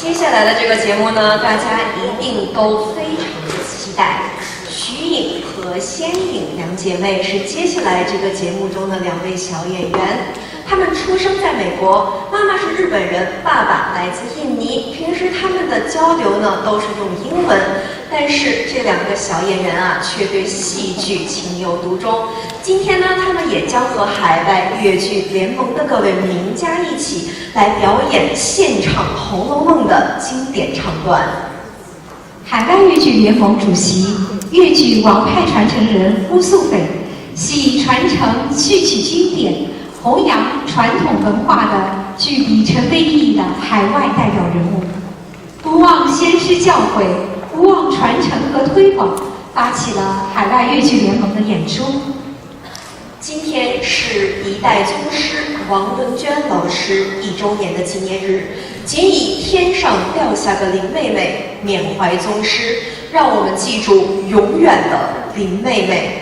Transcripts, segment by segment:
接下来的这个节目呢，大家一定都非常的期待。徐颖和仙颖两姐妹是接下来这个节目中的两位小演员。她们出生在美国，妈妈是日本人，爸爸来自印尼。平时他们的交流呢都是用英文，但是这两个小演员啊，却对戏剧情有独钟。今天呢，他们也将和海外粤剧联盟的各位名家一起来表演现场《红楼梦》的经典唱段。海外粤剧联盟主席、粤剧王派传承人邬素斐，系传承戏曲经典、弘扬传统文化的具里程碑意义的海外代表人物，不忘先师教诲，不忘传承和推广，发起了海外粤剧联盟的演出。今天是一代宗师王文娟老师1周年的纪念日，仅以天上掉下个林妹妹缅怀宗师，让我们记住永远的林妹妹。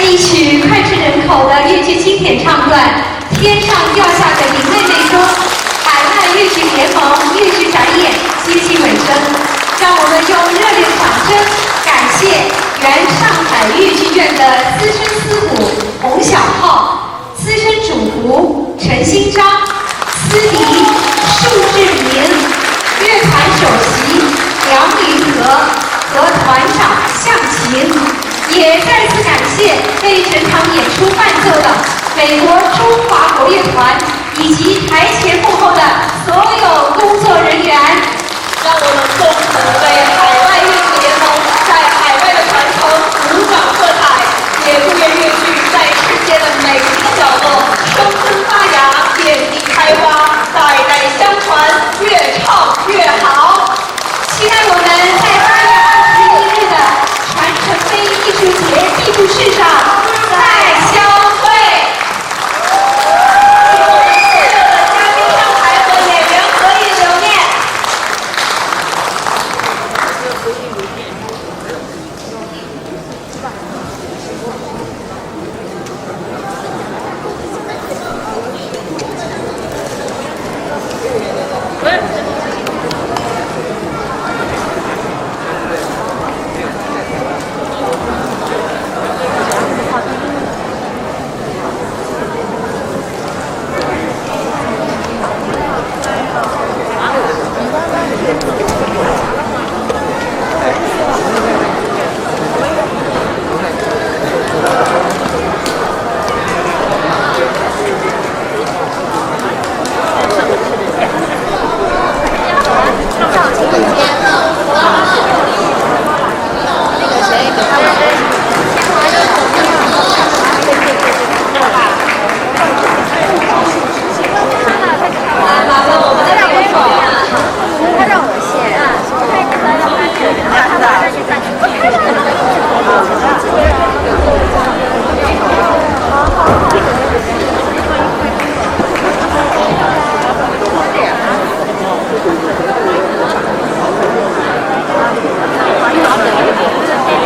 一曲脍炙人口的粤剧经典唱段《天上掉下的林妹妹》中，海外粤剧联盟粤剧展演接近尾声，让我们用热烈掌声感谢原上海粤剧院的资深司鼓洪小浩、资深主厨陈新章、司笛束志明、乐团首席梁林和和团长向琴，也再次感谢为整场演出伴奏的美国中华国乐团以及台前幕后的所有工作人员。让我们共同为海外粤剧联盟在海外的传承鼓掌喝彩，也祝愿粤剧在世界的每一个角落生根发芽，遍地开花，代代相传，越唱越好。期待我们在8月21日的传承杯艺术节闭幕式上再相会。请我们所有的嘉宾上台和演员合影留念。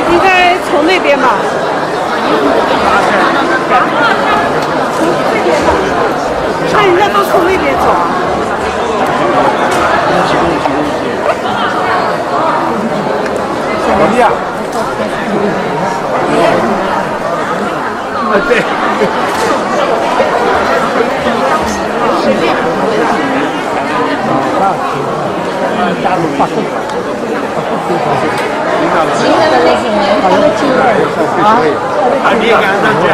应该从那边吧。看人家都从那边走啊。老弟啊！对。啊！你也赶上去啊？